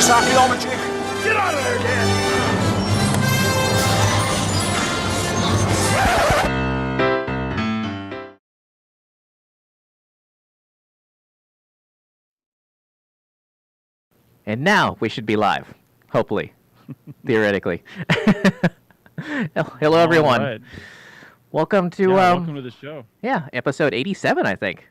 Reverse archaeology! Get out of there, Dan! And now we should be live, hopefully, theoretically. Hello, everyone. All right. Welcome to welcome to the show. Episode 87, I think.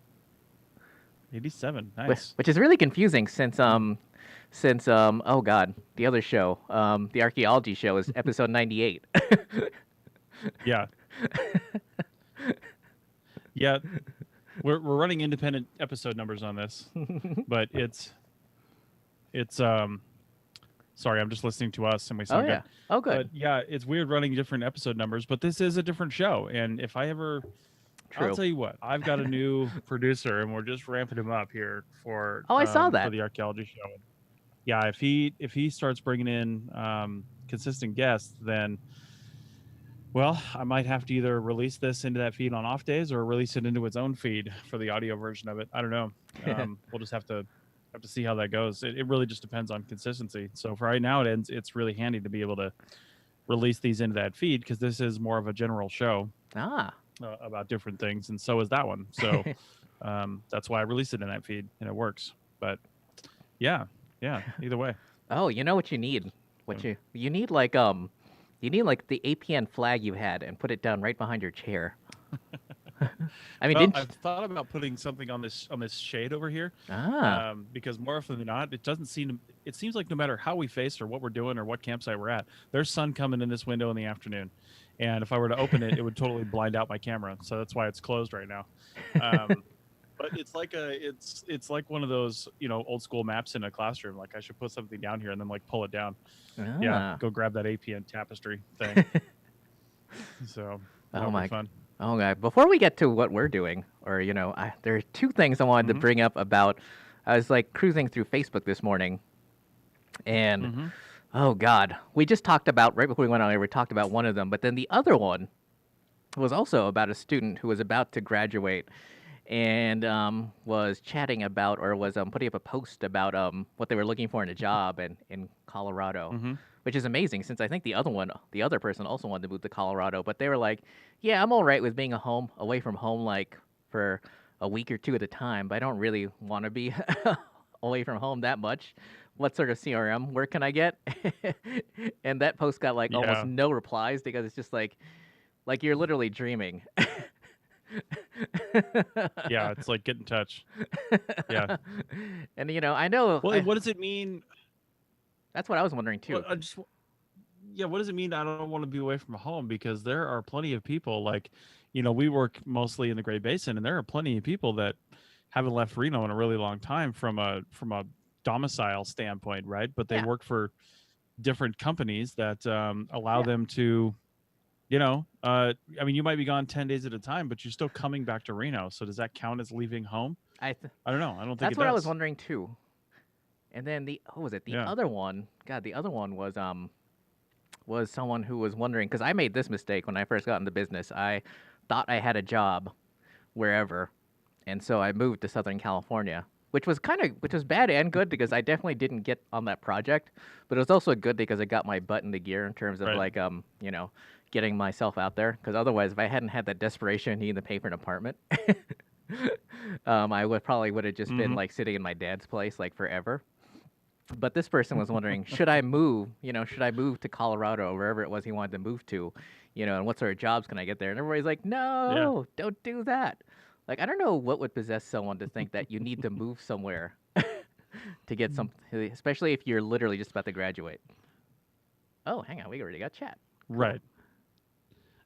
87, nice. Which is really confusing since oh god, the other show, the Archaeology show is episode 98. Yeah. Yeah, we're running independent episode numbers on this, but it's sorry, I'm just listening to us and we sound good. Oh, good. But yeah, it's weird running different episode numbers, but this is a different show, and if I ever True. I'll tell you what, I've got a new producer and we're just ramping him up here for I saw that for the Archaeology show. Yeah, if he starts bringing in consistent guests, then well, I might have to either release this into that feed on off days or release it into its own feed for the audio version of it. I don't know. We'll just have to see how that goes. It really just depends on consistency. So for right now, it's really handy to be able to release these into that feed because this is more of a general show about different things, and so is that one. So that's why I released it in that feed, and it works. But yeah, either way. Oh, you know what you need? You need like you need like the APN flag you had and put it down right behind your chair. I mean, I've thought about putting something on this shade over here, because more often than not, it seems like no matter how we face or what we're doing or what campsite we're at, there's sun coming in this window in the afternoon, and if I were to open it, it would totally blind out my camera. So that's why it's closed right now. But it's like one of those old school maps in a classroom. Like I should put something down here and then like pull it down. Yeah, go grab that APN tapestry thing. So that'll be fun. Oh, God. Before we get to what we're doing, or, there are two things I wanted to bring up about. I was, cruising through Facebook this morning, and, oh, God. We just talked about, right before we went on here, we talked about one of them, but then the other one was also about a student who was about to graduate and was chatting about, or was putting up a post about what they were looking for in a job in Colorado. Which is amazing, since I think the other person also wanted to move to Colorado, but they were like, yeah, I'm all right with being away from home, for a week or two at a time, but I don't really want to be away from home that much. What sort of CRM work can I get? And that post got almost no replies, because it's just like you're literally dreaming. Yeah, it's like get in touch. Yeah. And I know. Well, what does it mean? That's what I was wondering too. What does it mean I don't want to be away from home? Because there are plenty of people we work mostly in the Great Basin, and there are plenty of people that haven't left Reno in a really long time from a domicile standpoint, right? But they work for different companies that allow them to, I mean, you might be gone 10 days at a time, but you're still coming back to Reno. So does that count as leaving home? I don't know. I don't think that's what I was wondering too. And then the other one, the other one was someone who was wondering, because I made this mistake when I first got into business. I thought I had a job wherever, and so I moved to Southern California, which was bad and good, because I definitely didn't get on that project, but it was also good because it got my butt into gear in terms of getting myself out there. Because otherwise, if I hadn't had that desperation needing to pay for an apartment, I would have just been sitting in my dad's place forever. But this person was wondering, should I move to Colorado or wherever it was he wanted to move to, and what sort of jobs can I get there? And everybody's like, no, don't do that. I don't know what would possess someone to think that you need to move somewhere to get something, especially if you're literally just about to graduate. Oh, hang on, we already got chat. Cool. Right.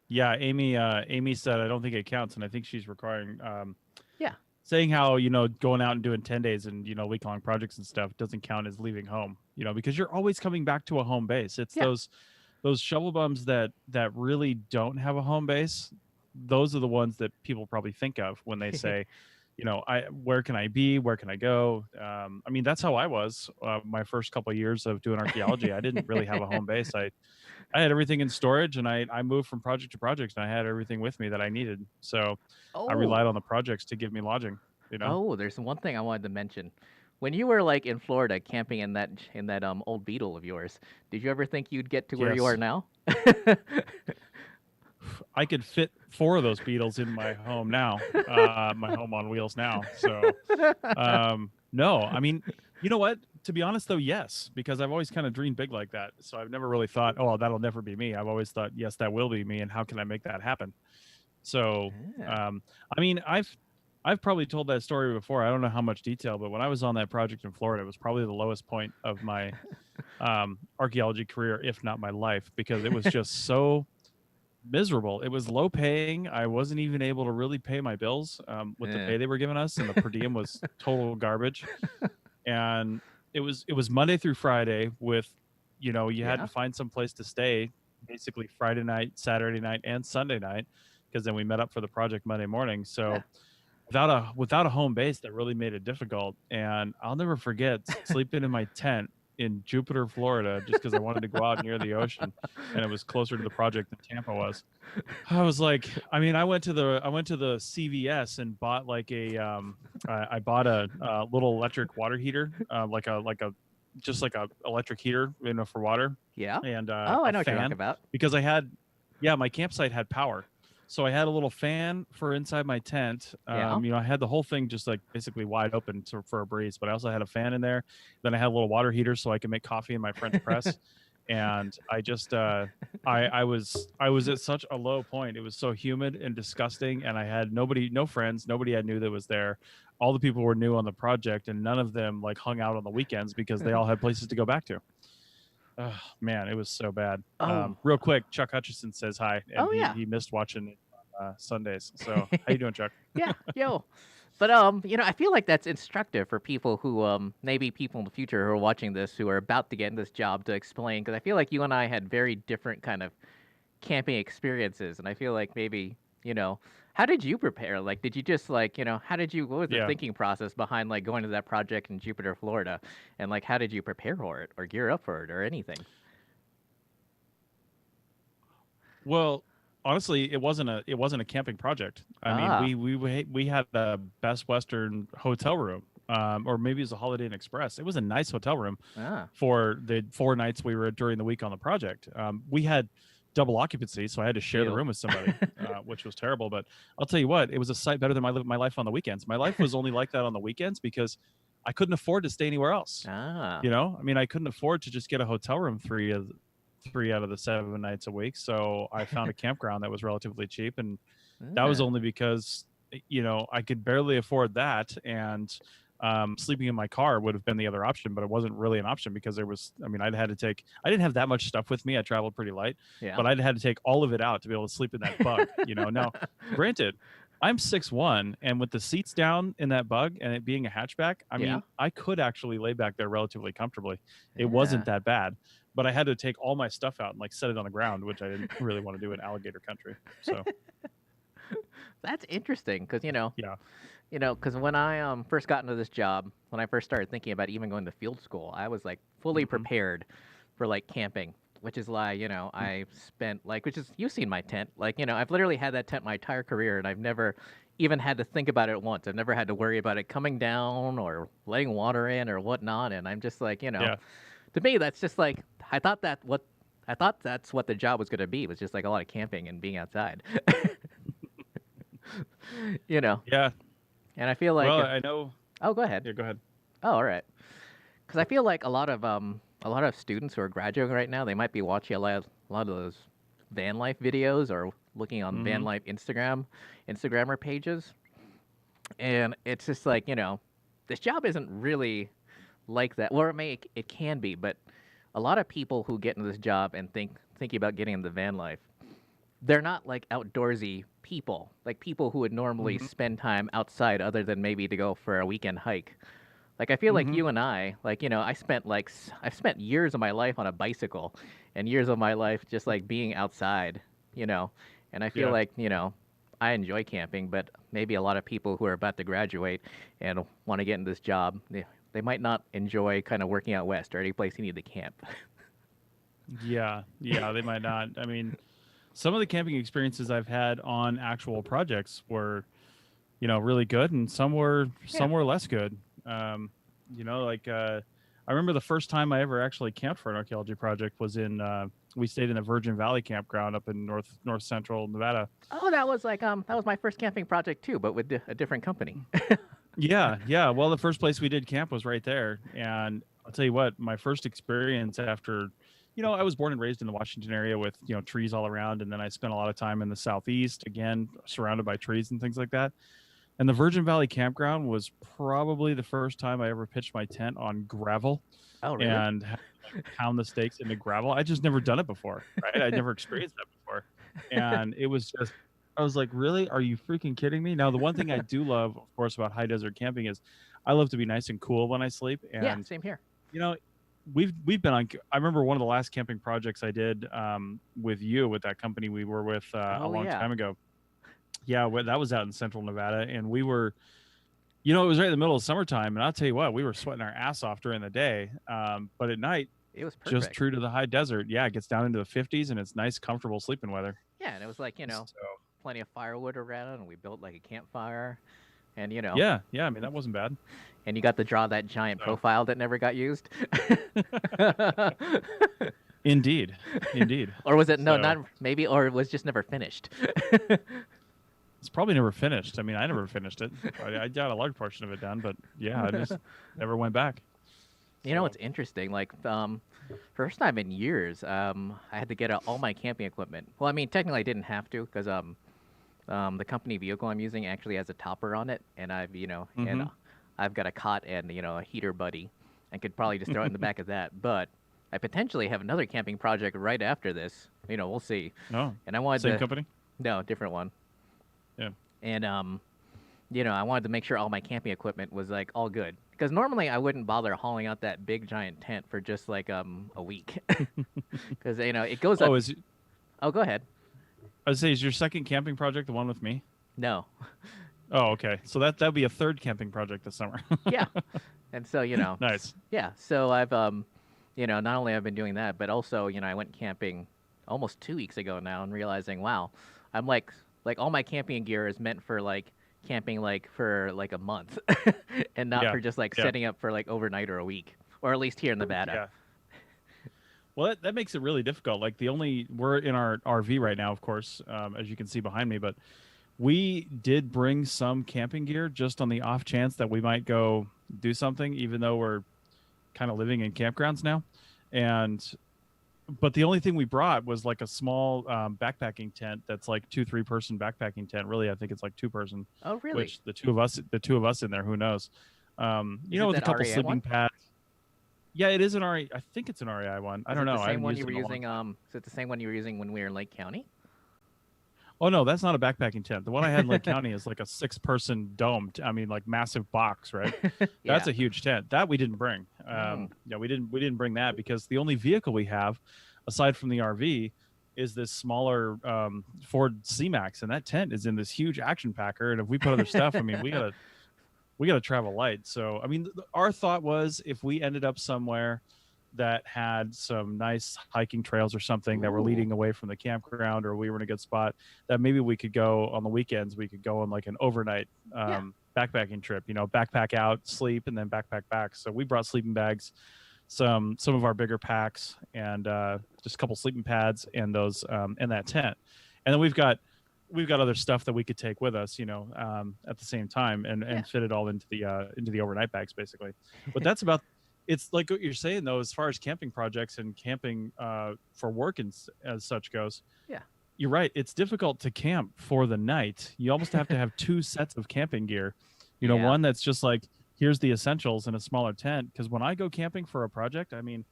Yeah, Amy said, I don't think it counts, and I think she's requiring saying how, going out and doing 10 days and, week-long projects and stuff doesn't count as leaving home, because you're always coming back to a home base. It's those shovel bums that really don't have a home base. Those are the ones that people probably think of when they say, where can I be? Where can I go? I mean, that's how I was my first couple of years of doing archaeology. I didn't really have a home base. I had everything in storage, and I moved from project to project, and I had everything with me that I needed. So I relied on the projects to give me lodging. Oh, there's one thing I wanted to mention. When you were like in Florida camping in that old Beetle of yours, did you ever think you'd get to where you are Yes. now? I could fit 4 of those Beetles in my home now, my home on wheels now. So, no, I mean, you know what? To be honest, though, yes, because I've always kind of dreamed big like that. So I've never really thought, oh, that'll never be me. I've always thought, yes, that will be me, and how can I make that happen? So, Yeah. I mean, I've probably told that story before. I don't know how much detail, but when I was on that project in Florida, it was probably the lowest point of my archaeology career, if not my life, because it was just so miserable. It was low paying. I wasn't even able to really pay my bills with the Yeah. pay they were giving us, and the per diem was total garbage. And it was Monday through Friday with, you had Yeah. to find some place to stay, basically Friday night, Saturday night, and Sunday night, because then we met up for the project Monday morning. Yeah. So without a home base, that really made it difficult. And I'll never forget sleeping in my tent in Jupiter, Florida, just because I wanted to go out near the ocean, and it was closer to the project than Tampa was. I was like, I mean, I went to the CVS and bought like I bought a little electric water heater, like a just like a electric heater, for water, Yeah. and Oh, I a know what you're talking fan, about. because yeah, my campsite had power. So I had a little fan for inside my tent. Yeah. I had the whole thing just like basically wide open for a breeze, but I also had a fan in there. Then I had a little water heater so I could make coffee in my French press. And I just I was at such a low point. It was so humid and disgusting, and I had no friends, nobody I knew that was there. All the people were new on the project, and none of them like hung out on the weekends because they all had places to go back to. Oh, man, it was so bad. Oh. Real quick, Chuck Hutchison says hi, and Oh he yeah. he missed watching it on Sundays. So how you doing, Chuck? Yeah. Yo. But I feel like that's instructive for people who maybe people in the future who are watching this who are about to get in this job to explain, because I feel like you and I had very different kind of camping experiences, and I feel like maybe, how did you prepare? Like, did you just like, what was the Yeah. thinking process behind like going to that project in Jupiter, Florida, and like how did you prepare for it or gear up for it or anything? Well, honestly, it wasn't a camping project. I mean, Ah. we had the Best Western hotel room, or maybe it was a Holiday Inn Express. It was a nice hotel room Ah. for the 4 nights we were during the week on the project. We had double occupancy, so I had to share the Ew. room with somebody, which was terrible. But I'll tell you what, it was a sight better than my life on the weekends. My life was only like that on the weekends because I couldn't afford to stay anywhere else. Ah. I mean, I couldn't afford to just get a hotel room 3 out of the 7 nights a week. So I found a campground that was relatively cheap, and that was Ah. only because I could barely afford that, and sleeping in my car would have been the other option, but it wasn't really an option because I didn't have that much stuff with me. I traveled pretty light, Yeah. but I'd had to take all of it out to be able to sleep in that bug. Now, granted, I'm 6'1", and with the seats down in that bug and it being a hatchback, I Yeah. mean, I could actually lay back there relatively comfortably. It Yeah. wasn't that bad, but I had to take all my stuff out and like set it on the ground, which I didn't really want to do in alligator country. So That's interesting because yeah. because when I first got into this job, when I first started thinking about even going to field school, I was like fully Mhm. prepared for like camping, which is why I spent like, which is, you've seen my tent, like I've literally had that tent my entire career, and I've never even had to think about it once. I've never had to worry about it coming down or letting water in or whatnot, and I'm just like, Yeah. to me that's just like I thought that's what the job was going to be, was just like a lot of camping and being outside. you know. Yeah. And I feel like Well, I know. oh, go ahead. Yeah, go ahead. Oh, all right. Because I feel like a lot of students who are graduating right now, they might be watching a lot of those van life videos or looking on van Mhm. life Instagrammer pages, and it's just like this job isn't really like that. Or it can be, but a lot of people who get into this job and thinking about getting into van life, they're not like outdoorsy people, like people who would normally Mhm. spend time outside other than maybe to go for a weekend hike. Like I feel like Mhm. you and I, like I've spent years of my life on a bicycle, and years of my life just like being outside, you know. And I feel Yeah. like I enjoy camping, but maybe a lot of people who are about to graduate and want to get in this job, they might not enjoy kind of working out west or any place you need to camp. Yeah. Yeah, they might not. I mean, some of the camping experiences I've had on actual projects were, really good, and some were Yeah. less good. Um, You know, like I remember the first time I ever actually camped for an archaeology project was in we stayed in the Virgin Valley campground up in north central Nevada. Oh, that was like that was my first camping project too, but with a different company. Yeah. Well, the first place we did camp was right there, and I'll tell you what, my first experience after, you know, I was born and raised in the Washington area with, you know, trees all around, and then I spent a lot of time in the southeast, again surrounded by trees and things like that. And the Virgin Valley campground was probably the first time I ever pitched my tent on gravel. Oh, really? And had to, like, pound the stakes into gravel. I just never done it before, right? I'd never experienced that before, and it was just, I was like, really? Are you freaking kidding me? Now, the one thing I do love, of course, about high desert camping is I love to be nice and cool when I sleep. And yeah, same here. You know, we've been on. I remember one of the last camping projects I did with you, with that company we were with a long time ago. Yeah, that was out in central Nevada, and we were, you know, it was right in the middle of summertime, and I'll tell you what, we were sweating our ass off during the day, but at night, it was perfect. Just true to the high desert. Yeah, it gets down into the 50s, and it's nice, comfortable sleeping weather. Yeah, and it was like, you know, plenty of firewood around, and we built like a campfire, and you know. Yeah, I mean, that wasn't bad. And you got to draw that giant profile that never got used. Indeed. Or was it not maybe, or it was just never finished? It's probably never finished. I mean, I never finished it. I got a large portion of it done, but yeah, I just never went back. You know, it's interesting. Like, first time in years, I had to get out all my camping equipment. Well, I mean, technically I didn't have to, because the company vehicle I'm using actually has a topper on it, and I've, you know, and I've got a cot and, you know, a heater buddy, and could probably just throw it in the back of that. But I potentially have another camping project right after this. You know, we'll see. Oh, and I wanted same company? No, different one. Yeah. And you know, I wanted to make sure all my camping equipment was like all good, because normally I wouldn't bother hauling out that big giant tent for just like a week, because you know it goes up. Oh, go ahead. I would say, is your second camping project the one with me? No. Oh, okay. So that'd be a third camping project this summer. Yeah. And so, you know. Nice. Yeah. So I've you know, not only I've been doing that, but also, you know, I went camping almost 2 weeks ago now, and realizing, wow, I'm like all my camping gear is meant for like camping like for like a month, and not for just like setting up for like overnight or a week, or at least here in Nevada. Yeah. Well, that makes it really difficult. Like we're in our RV right now, of course, as you can see behind me, but we did bring some camping gear just on the off chance that we might go do something, even though we're kind of living in campgrounds now. But the only thing we brought was like a small backpacking tent that's like 2-3 person backpacking tent. Really, I think it's like 2 person. Oh, really? Which the two of us in there, who knows? You know, with a couple sleeping pads. Yeah, it is an REI. I think it's an REI one. I don't know. The same one you were using. Is it the same one you were using when we were in Lake County? Oh no, that's not a backpacking tent. The one I had in Lake County is like a 6-person dome. I mean, like massive box, right? That's a huge tent. That we didn't bring. Yeah, we didn't bring that, because the only vehicle we have, aside from the RV, is this smaller Ford C-Max, and that tent is in this huge action packer. And if we put other stuff, I mean, we gotta travel light. So I mean, our thought was, if we ended up somewhere that had some nice hiking trails or something that were leading away from the campground, or we were in a good spot, that maybe we could go on the weekends. We could go on like an overnight backpacking trip, you know, backpack out, sleep, and then backpack back. So we brought sleeping bags, some of our bigger packs, and just a couple sleeping pads, and those and that tent. And then we've got other stuff that we could take with us, you know, at the same time, and fit it all into the overnight bags, basically. But that's about. It's like what you're saying, though, as far as camping projects and camping for work and as such goes. Yeah, you're right. It's difficult to camp for the night. You almost have to have 2 sets of camping gear. You know, one that's just like, here's the essentials in a smaller tent. Because when I go camping for a project, I mean,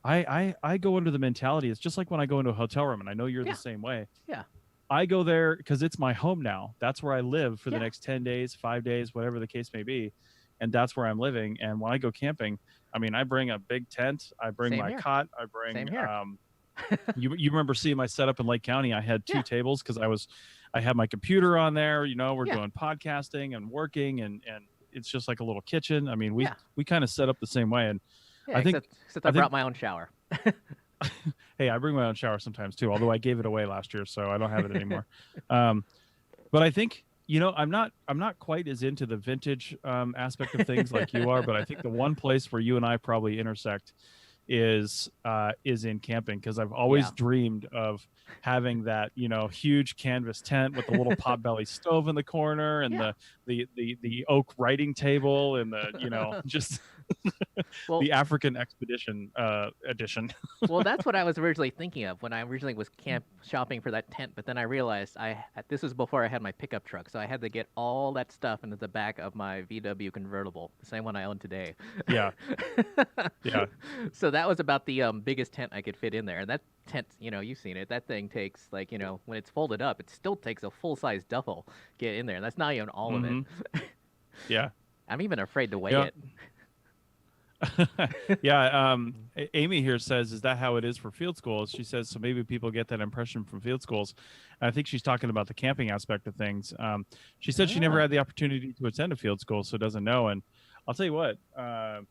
I go under the mentality. It's just like when I go into a hotel room, and I know you're the same way. Yeah. I go there because it's my home now. That's where I live for the next 10 days, 5 days, whatever the case may be. And that's where I'm living. And when I go camping, I mean, I bring a big tent. I bring my cot. I bring. You remember seeing my setup in Lake County? I had 2 tables because I had my computer on there. You know, we're doing podcasting and working, and it's just like a little kitchen. I mean, we kind of set up the same way. And I think except I brought my own shower. Hey, I bring my own shower sometimes too. Although I gave it away last year, so I don't have it anymore. But I think I'm not quite as into the vintage aspect of things like you are, but I think the one place where you and I probably intersect is in camping, because I've always dreamed of having that huge canvas tent with the little potbelly stove in the corner and the oak writing table and the just well, the African expedition edition. well, that's what I was originally thinking of when I originally was camp shopping for that tent. But then I realized this was before I had my pickup truck, so I had to get all that stuff into the back of my VW convertible, the same one I own today. Yeah, yeah. So that was about the biggest tent I could fit in there. And that tent, you've seen it. That thing takes when it's folded up, it still takes a full size duffel to get in there, and that's not even all of it. Yeah, I'm even afraid to weigh it. Yeah, Amy here says, is that how it is for field schools? She says, so maybe people get that impression from field schools. And I think she's talking about the camping aspect of things. She said she never had the opportunity to attend a field school, so doesn't know. And I'll tell you what, I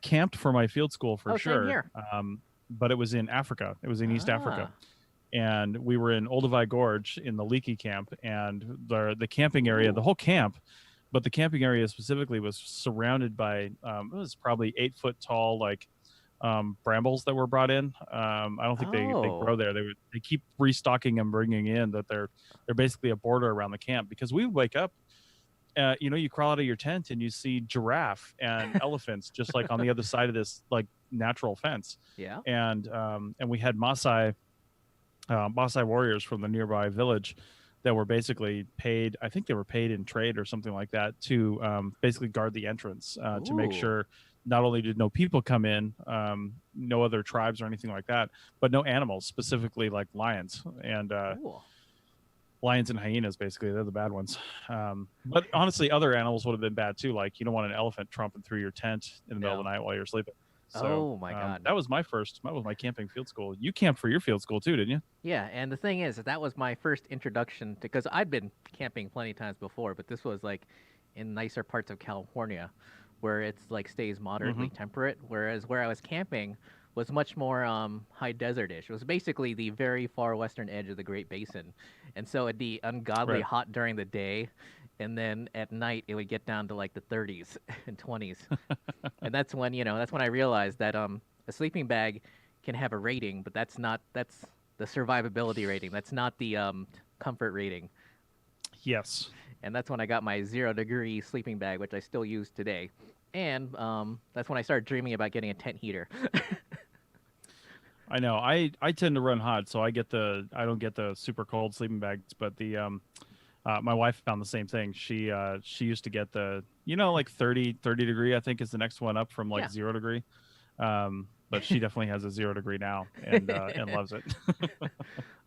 camped for my field school for sure. Same here. But it was in Africa. It was in East Africa. And we were in Olduvai Gorge in the Leaky camp, and the camping area, the whole camp, but the camping area specifically was surrounded by it was probably 8 foot tall brambles that were brought in. I don't think they grow there. They keep restocking and bringing in that they're basically a border around the camp, because we wake up, you crawl out of your tent and you see giraffe and elephants just like on the other side of this like natural fence. Yeah. And we had Maasai warriors from the nearby village that were basically paid. I think they were paid in trade or something like that to basically guard the entrance to make sure not only did no people come in, no other tribes or anything like that, but no animals, specifically like lions and lions and hyenas. Basically, they're the bad ones. But honestly, other animals would have been bad too. Like, you don't want an elephant tromping through your tent in the middle of the night while you're sleeping. So, oh my God! That was my camping field school. You camped for your field school too, didn't you? Yeah, and the thing is that was my first introduction to, because I'd been camping plenty of times before, but this was like in nicer parts of California, where it's like stays moderately temperate. Whereas where I was camping was much more high desert-ish. It was basically the very far western edge of the Great Basin, and so it'd be ungodly hot during the day. And then at night it would get down to like the 30s and 20s, and that's when I realized that a sleeping bag can have a rating, but that's the survivability rating. That's not the comfort rating. Yes. And that's when I got my 0-degree sleeping bag, which I still use today. And that's when I started dreaming about getting a tent heater. I know. I tend to run hot, so I don't get the super cold sleeping bags, but the my wife found the same thing. She used to get the like 30 degree, I think, is the next one up from like 0 degree. But she definitely has a 0 degree now and loves it.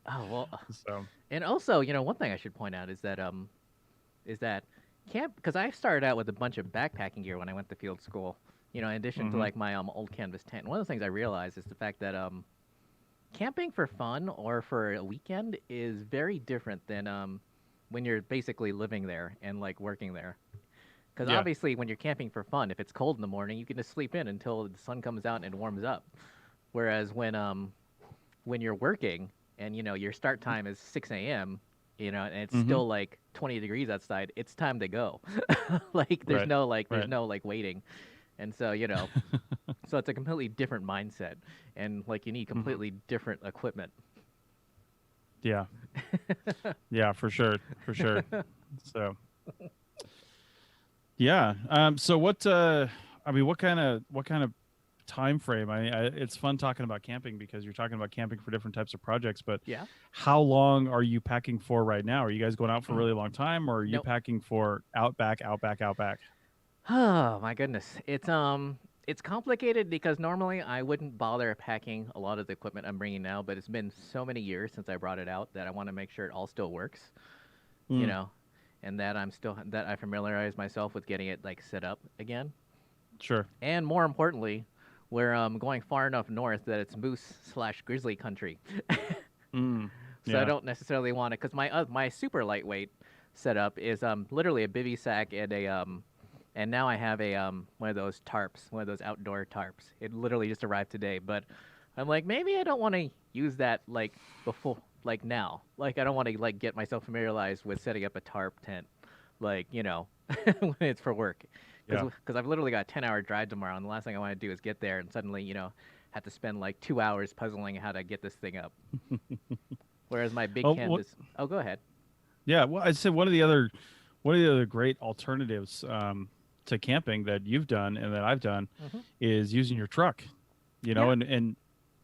Oh well. So, and also, one thing I should point out is that camp, because I started out with a bunch of backpacking gear when I went to field school. In addition to like my old canvas tent. And one of the things I realized is the fact that camping for fun or for a weekend is very different than when you're basically living there and like working there. Because obviously when you're camping for fun, if it's cold in the morning, you can just sleep in until the sun comes out and it warms up. Whereas when you're working and your start time is 6 a.m., and it's still like 20 degrees outside, it's time to go. Like there's no waiting. And so, so it's a completely different mindset, and like you need completely different equipment. Yeah. Yeah, for sure. So, yeah. So what kind of time frame? It's fun talking about camping because you're talking about camping for different types of projects, but how long are you packing for right now? Are you guys going out for a really long time, or are you packing for outback? Oh my goodness. It's complicated because normally I wouldn't bother packing a lot of the equipment I'm bringing now, but it's been so many years since I brought it out that I want to make sure it all still works, and that I familiarize myself with getting it like set up again. Sure. And more importantly, we're going far enough north that it's moose/grizzly country. So I don't necessarily want it, because my super lightweight setup is literally a bivy sack and and now I have one of those tarps, one of those outdoor tarps. It literally just arrived today, but I'm like, maybe I don't want to use that like like now. Like I don't want to like get myself familiarized with setting up a tarp tent, like when it's for work, Yeah. because I've literally got a 10-hour drive tomorrow, and the last thing I want to do is get there and suddenly have to spend like 2 hours puzzling how to get this thing up. Whereas my big Oh, canvas. Oh, go ahead. yeah. Well, I'd say one of the other great alternatives to camping that you've done and that I've done is using your truck. Yeah. And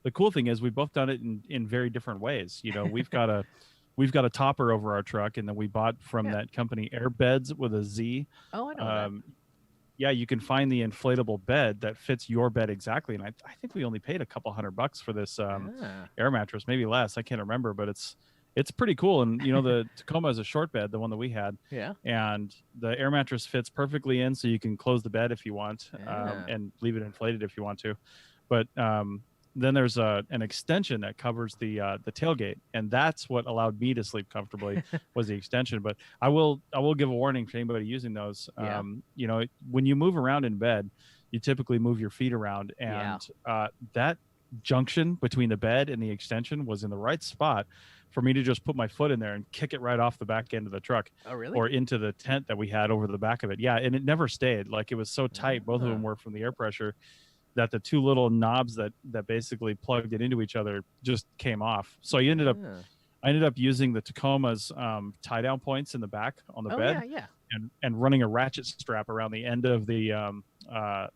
the cool thing is we've both done it in very different ways. We've got a topper over our truck, and then we bought from that company Airbeds with a Z. Oh, I know that. Yeah, you can find the inflatable bed that fits your bed exactly. And I think we only paid a couple $100 for this air mattress, maybe less. I can't remember, but it's pretty cool. And the Tacoma is a short bed, the one that we had. Yeah. And the air mattress fits perfectly in, so you can close the bed if you want, and leave it inflated if you want to. But then there's an extension that covers the tailgate, and that's what allowed me to sleep comfortably was the extension. But I will give a warning for anybody using those. When you move around in bed, you typically move your feet around, and that junction between the bed and the extension was in the right spot for me to just put my foot in there and kick it right off the back end of the truck. Oh, really? Or into the tent that we had over the back of it. Yeah, and it never stayed. Like it was so tight, both of them were from the air pressure, that the two little knobs that basically plugged it into each other just came off. So I ended up using the Tacoma's tie down points in the back on the bed, and running a ratchet strap around the end of the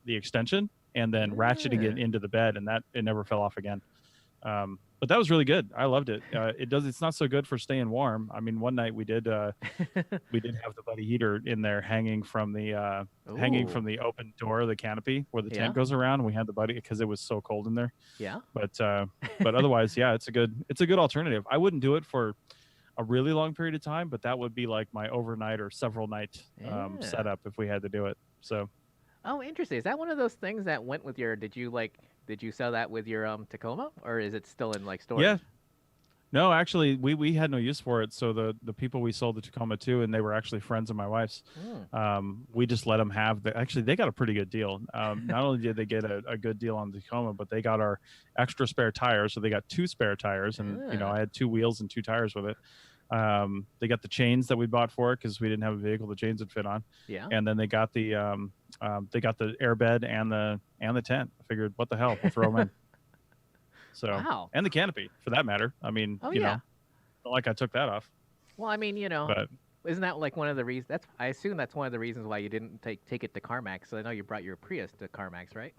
extension, and then ratcheting it into the bed, and that it never fell off again. But that was really good. I loved it. It's not so good for staying warm. I mean, one night we did have the buddy heater in there hanging from the open door of the canopy where the tent goes around. We had the buddy because it was so cold in there. Yeah. But otherwise, yeah, it's a good alternative. I wouldn't do it for a really long period of time, but that would be like my overnight or several night setup if we had to do it. So. Oh, interesting. Is that one of those things that went with your? Did you sell that with your Tacoma, or is it still in like storage? Yeah. No, actually, we had no use for it. So the people we sold the Tacoma to, and they were actually friends of my wife's. We just let them have actually they got a pretty good deal. Not only did they get a good deal on the Tacoma, but they got our extra spare tires. So they got 2 spare tires, and I had 2 wheels and 2 tires with it. They got the chains that we bought for it because we didn't have a vehicle the chains would fit on. Yeah. And then they got the airbed and the tent. I figured, what the hell, we'll throw them in. So, wow. And the canopy for that matter. I mean, not like I took that off. Well, I mean, but, isn't that like one of the reasons? I assume that's one of the reasons why you didn't take it to CarMax. I know you brought your Prius to CarMax, right?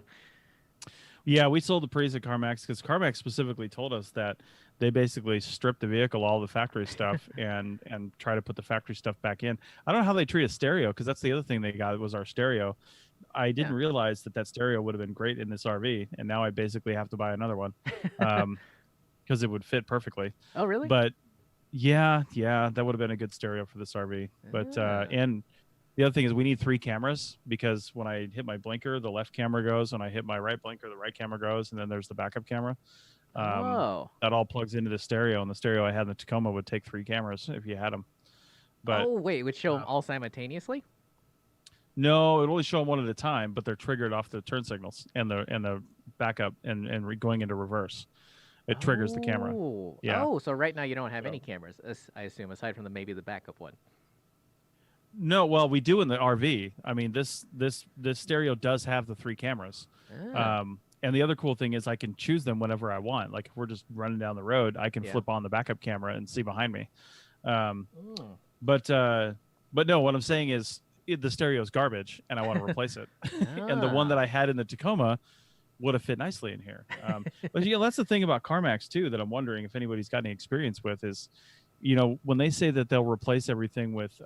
Yeah, we sold the Prius at CarMax because CarMax specifically told us that they basically stripped the vehicle, all the factory stuff, and try to put the factory stuff back in. I don't know how they treat a stereo, because that's the other thing they got was our stereo. I didn't realize that stereo would have been great in this RV, and now I basically have to buy another one because it would fit perfectly. Oh, really? But yeah, that would have been a good stereo for this RV. But and the other thing is we need 3 cameras, because when I hit my blinker, the left camera goes. When I hit my right blinker, the right camera goes, and then there's the backup camera. That all plugs into the stereo, and the stereo I had in the Tacoma would take 3 cameras if you had them. But wait, it would show them all simultaneously? No, it would only show them one at a time, but they're triggered off the turn signals and the backup and going into reverse. It triggers the camera. Yeah. Oh, so right now you don't have any cameras, I assume, aside from maybe the backup one. No, well, we do in the RV. I mean, this stereo does have the 3 cameras. And the other cool thing is I can choose them whenever I want. Like if we're just running down the road, I can flip on the backup camera and see behind me. But no, what I'm saying is the stereo is garbage, and I want to replace it. And the one that I had in the Tacoma would have fit nicely in here. But that's the thing about CarMax too that I'm wondering if anybody's got any experience with is, when they say that they'll replace everything with,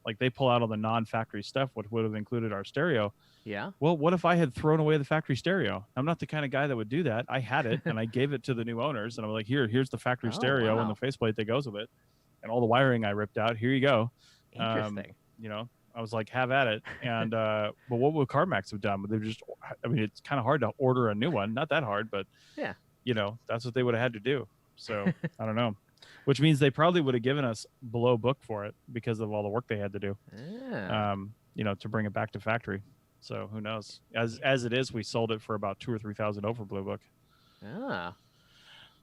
like they pull out all the non-factory stuff, what would have included our stereo. Yeah. Well, what if I had thrown away the factory stereo? I'm not the kind of guy that would do that. I had it and I gave it to the new owners, and I'm like, here's the factory stereo and the faceplate that goes with it, and all the wiring I ripped out. Here you go. Interesting. I was like, have at it. And but what would CarMax have done? They just, I mean, it's kind of hard to order a new one. Not that hard, but that's what they would have had to do. So I don't know. Which means they probably would have given us below book for it because of all the work they had to do. To bring it back to factory. So who knows? As it is, we sold it for about $2,000 or $3,000 over blue book. Ah.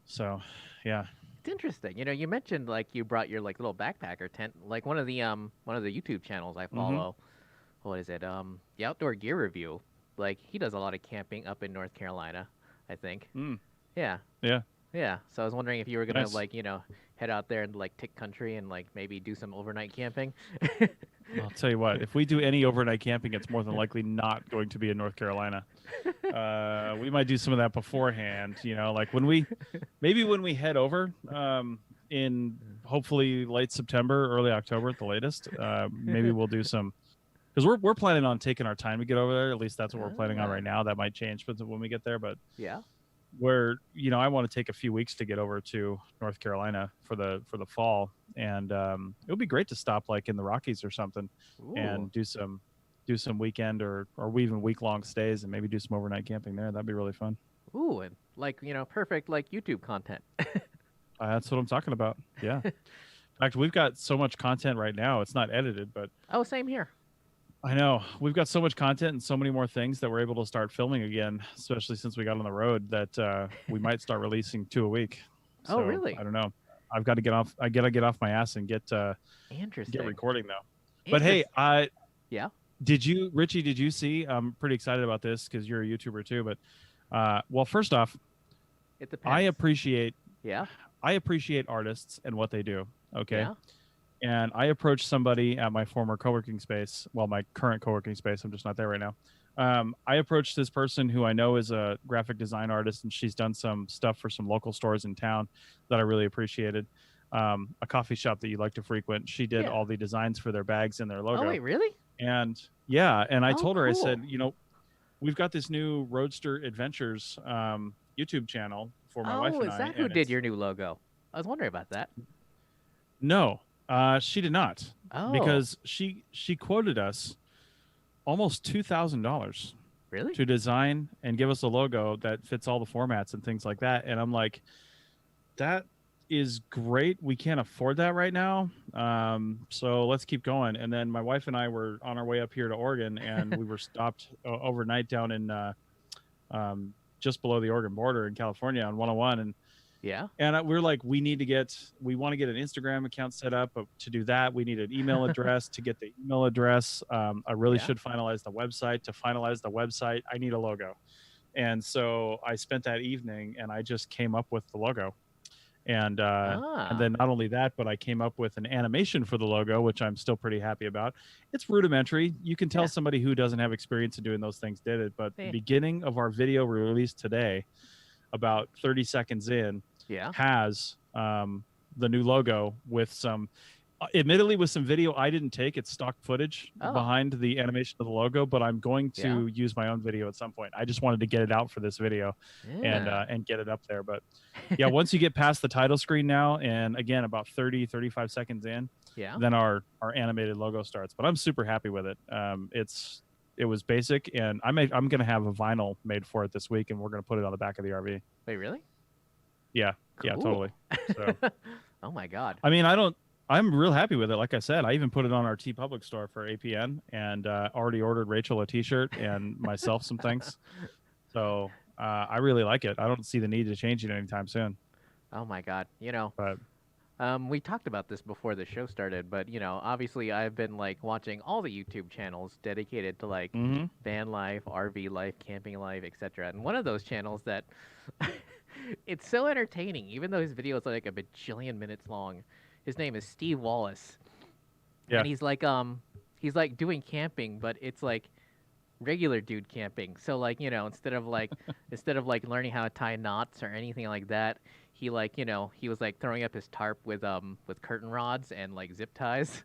So, yeah. interesting. You know, you mentioned like you brought your like little backpacker tent. Like one of the YouTube channels I follow. What is it? The Outdoor Gear Review. Like he does a lot of camping up in North Carolina, I think. Yeah. Yeah. Yeah. So I was wondering if you were gonna Nice. like, head out there and like tick country and like maybe do some overnight camping. I'll tell you what, if we do any overnight camping, it's more than likely not going to be in North Carolina. We might do some of that beforehand, like when we head over in hopefully late September, early October at the latest. Maybe we'll do some, because we're planning on taking our time to get over there. At least that's what we're planning on right now. That might change when we get there, but yeah. I want to take a few weeks to get over to North Carolina for the fall, and it would be great to stop like in the Rockies or something. Ooh. And do some weekend or even week-long stays and maybe do some overnight camping there. That'd be really fun. Ooh, and like, perfect like YouTube content. That's what I'm talking about. Yeah. In fact, we've got so much content right now. It's not edited, but oh, same here. I know. We've got so much content and so many more things that we're able to start filming again, especially since we got on the road, that we might start releasing 2 a week. So, oh, really? I don't know. I've got to get off. I got to get off my ass and get recording now. But hey, yeah. Richie, did you see? I'm pretty excited about this because you're a YouTuber too. But well, first off, it depends. I appreciate artists and what they do. Okay. Yeah. And I approached somebody at my former co-working space. Well, my current co-working space. I'm just not there right now. I approached this person who I know is a graphic design artist, and she's done some stuff for some local stores in town that I really appreciated. A coffee shop that you like to frequent. She did all the designs for their bags and their logo. Oh, wait, really? And yeah, and I told her, cool. I said, we've got this new Roadster Adventures YouTube channel for my wife and I. Oh, is that who did your new logo? I was wondering about that. No, she did not. Oh. Because she quoted us almost $2,000. Really? To design and give us a logo that fits all the formats and things like that. And I'm like, that is great. We can't afford that right now. So let's keep going. And then my wife and I were on our way up here to Oregon, and we were stopped overnight down in just below the Oregon border in California on 101. And yeah. And we're like, we want to get an Instagram account set up. But to do that, we need an email address. To get the email address, I really should finalize the website. To finalize the website, I need a logo. And so I spent that evening, and I just came up with the logo. And then not only that, but I came up with an animation for the logo, which I'm still pretty happy about. It's rudimentary. You can tell somebody who doesn't have experience in doing those things did it. But the beginning of our video we released today, about 30 seconds in, has the new logo with some, admittedly with some video I didn't take. It's stock footage behind the animation of the logo, but I'm going to use my own video at some point. I just wanted to get it out for this video and get it up there. But yeah, once you get past the title screen now, and again, about 35 seconds in, then our animated logo starts. But I'm super happy with it. It was basic, and I'm going to have a vinyl made for it this week, and we're going to put it on the back of the RV. Wait, really? Yeah. Cool. Yeah, totally. So, oh my God. I mean, I'm real happy with it. Like I said, I even put it on our TeePublic store for APN, and already ordered Rachel a t-shirt and myself some things. So I really like it. I don't see the need to change it anytime soon. Oh my God. But we talked about this before the show started, but obviously I've been like watching all the YouTube channels dedicated to like van life, RV life, camping life, etc. And one of those channels that it's so entertaining, even though his videos are like a bajillion minutes long. His name is Steve Wallace. Yeah. And he's like doing camping, but it's like regular dude camping. So like, instead of like learning how to tie knots or anything like that, he like, he was like throwing up his tarp with curtain rods and like zip ties.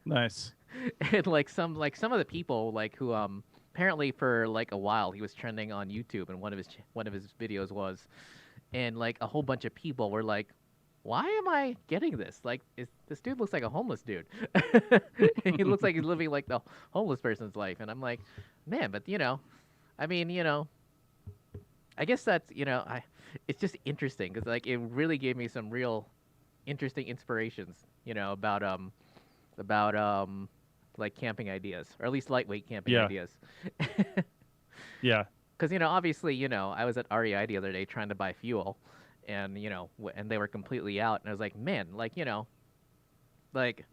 Nice. And like some of the people like who apparently for like a while he was trending on YouTube, and one of his videos was, and like a whole bunch of people were like, why am I getting this? Like, this dude looks like a homeless dude. He looks like he's living like the homeless person's life. And I'm like, man, but I mean, I guess that's, it's just interesting because like it really gave me some real interesting inspirations, about like camping ideas, or at least lightweight camping ideas. Yeah. Because, obviously, I was at REI the other day trying to buy fuel. and and they were completely out, and I was like, man, like like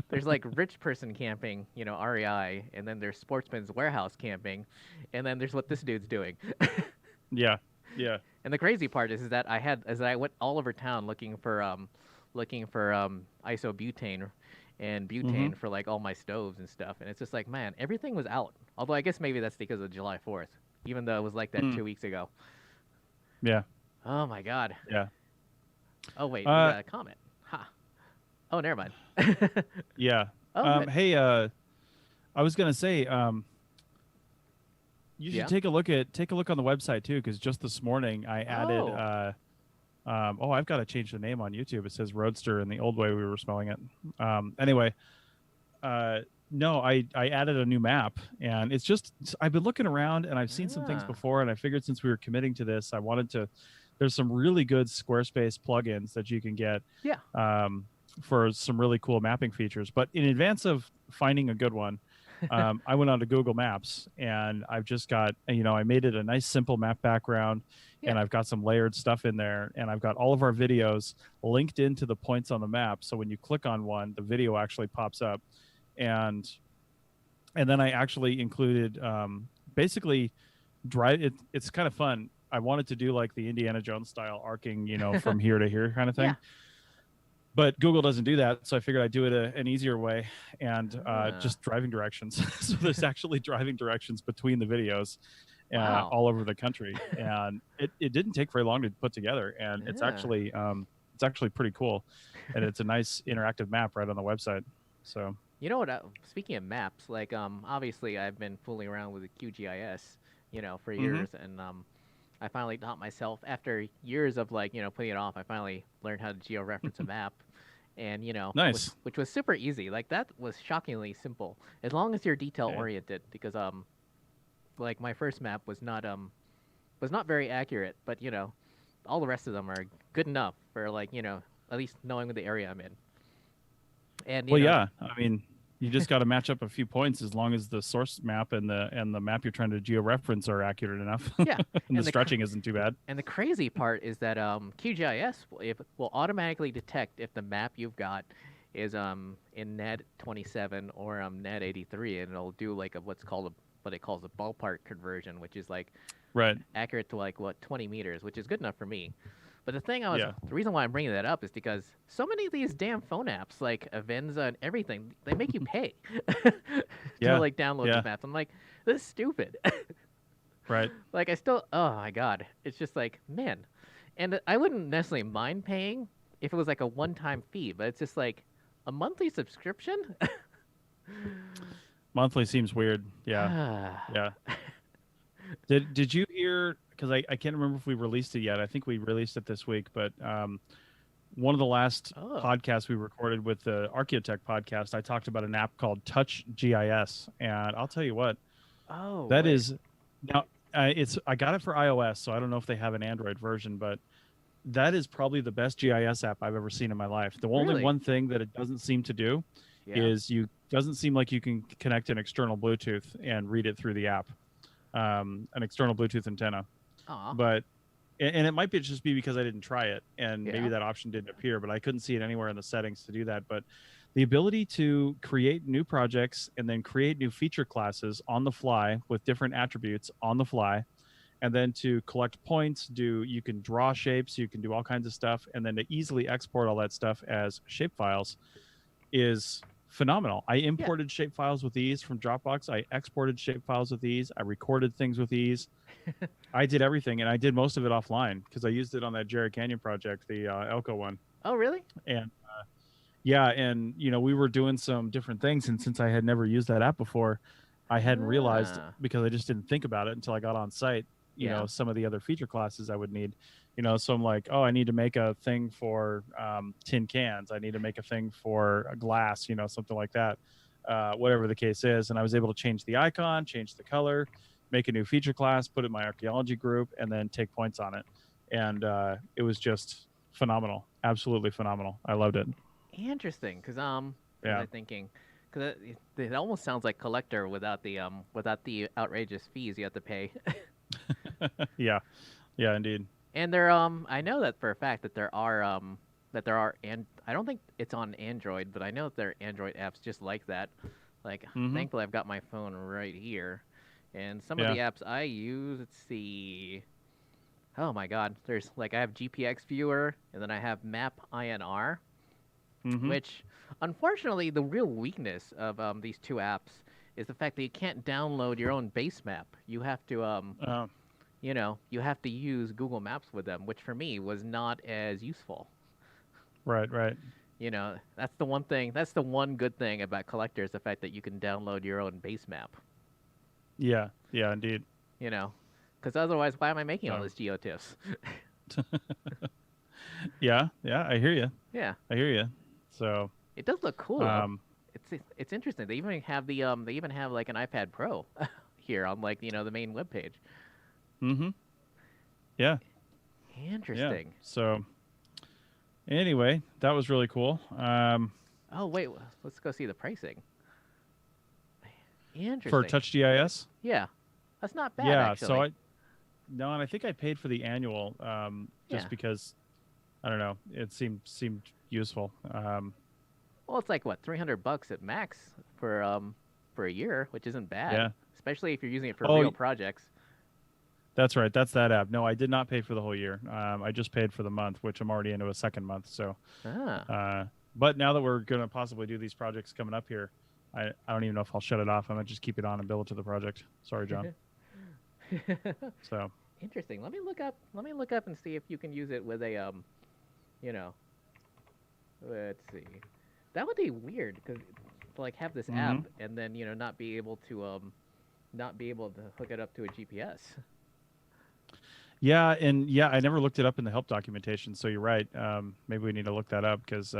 there's like rich person camping, REI, and then there's Sportsman's Warehouse camping, and then there's what this dude's doing. Yeah. Yeah. And the crazy part is that I went all over town looking for isobutane and butane for like all my stoves and stuff, and it's just like, man, everything was out. Although I guess maybe that's because of July 4th, even though it was like that 2 weeks ago. Yeah. Oh my God. Yeah. Oh wait, we got a comment. Ha. Oh, never mind. Yeah. Oh, hey, I was gonna say, you should take a look on the website too, because just this morning I added. I've got to change the name on YouTube. It says Roadster in the old way we were spelling it. Anyway, no, I added a new map, and it's just I've been looking around and I've seen some things before, and I figured since we were committing to this, I wanted to. There's some really good Squarespace plugins that you can get. Yeah. For some really cool mapping features. But in advance of finding a good one, I went on to Google Maps, and I've just got, I made it a nice simple map background, and I've got some layered stuff in there, and I've got all of our videos linked into the points on the map. So when you click on one, the video actually pops up. And then I actually included basically it's kind of fun. I wanted to do like the Indiana Jones style arcing, from here to here kind of thing. Yeah. But Google doesn't do that, so I figured I'd do it an easier way, and just driving directions. So there's actually driving directions between the videos all over the country, and it didn't take very long to put together, and it's actually pretty cool, and it's a nice interactive map right on the website. So you know what? Speaking of maps, like obviously I've been fooling around with the QGIS, for years, and I finally taught myself after years of putting it off. I finally learned how to georeference a map, and nice, which was super easy. Like that was shockingly simple, as long as you're detail oriented. Because like my first map was not very accurate, but all the rest of them are good enough for at least knowing the area I'm in. And yeah, I mean, you just got to match up a few points as long as the source map and the map you're trying to georeference are accurate enough. Yeah, and the stretching isn't too bad. And the crazy part is that QGIS will automatically detect if the map you've got is in Ep.87 or Ep.83, and it'll do like what it calls a ballpark conversion, which is accurate to 20 meters, which is good enough for me. But the reason why I'm bringing that up is because so many of these damn phone apps, like Avenza and everything, they make you pay to download the maps. I'm like, this is stupid. Right. Like oh my God, it's just like, man. And I wouldn't necessarily mind paying if it was like a one-time fee, but it's just like a monthly subscription. Monthly seems weird. Yeah. Yeah. Did you hear? Because I can't remember if we released it yet. I think we released it this week, but one of the last podcasts we recorded with the Archaeotech podcast, I talked about an app called Touch GIS, and I'll tell you what. Is now I got it for iOS, so I don't know if they have an Android version, but that is probably the best GIS app I've ever seen in my life. The only one thing that it doesn't seem to do is doesn't seem like you can connect an external Bluetooth and read it through the app, an external Bluetooth antenna. But and it might just be because I didn't try it, and maybe that option didn't appear, but I couldn't see it anywhere in the settings to do that. But the ability to create new projects and then create new feature classes on the fly with different attributes on the fly, and then to collect points, you can draw shapes, you can do all kinds of stuff, and then to easily export all that stuff as shape files is phenomenal. I imported shape files with ease from Dropbox. I exported shape files with ease. I recorded things with ease. I did everything, and I did most of it offline because I used it on that Jerry Canyon project, the Elko one. Oh, really? And and we were doing some different things, and since I had never used that app before, I hadn't realized, because I just didn't think about it until I got on site, some of the other feature classes I would need. So I'm like, I need to make a thing for tin cans. I need to make a thing for a glass, something like that, whatever the case is. And I was able to change the icon, change the color, make a new feature class, put it in my archaeology group, and then take points on it. And it was just phenomenal. Absolutely phenomenal. I loved it. Interesting. Because I'm thinking, because it almost sounds like Collector without the outrageous fees you have to pay. Yeah, indeed. And I know that for a fact that there are, and I don't think it's on Android, but I know that there are Android apps just like that. Like, thankfully, I've got my phone right here, and some of the apps I use. Let's see. Oh my God, there's like I have GPX Viewer, and then I have Map INR, which, unfortunately, the real weakness of these two apps is the fact that you can't download your own base map. You have to you know, you have to use Google Maps with them, which for me was not as useful. Right, right. You know, that's the one thing. That's the one good thing about Collector is the fact that you can download your own base map. Yeah, yeah, indeed. You know, because otherwise, why am I making all these geotiffs? Yeah, yeah, I hear you. Yeah, I hear you. So it does look cool. It's interesting. They even have they even have like an iPad Pro here on like the main webpage. Yeah. Interesting. Yeah. So anyway, that was really cool. Oh wait, let's go see the pricing. Interesting. For Touch GIS? Yeah, that's not bad. Yeah. Actually. So and I think I paid for the annual just because I don't know, it seemed useful. Well, it's like what, $300 at max for a year, which isn't bad. Yeah. Especially if you're using it for real projects. That's right. That's that app. No, I did not pay for the whole year. I just paid for the month, which I'm already into a second month. So, but now that we're going to possibly do these projects coming up here, I don't even know if I'll shut it off. I might just keep it on and bill it to the project. Sorry, John. So interesting. Let me look up and see if you can use it with a let's see. That would be weird because to like have this app and then not be able to hook it up to a GPS. Yeah, and I never looked it up in the help documentation. So you're right. Maybe we need to look that up because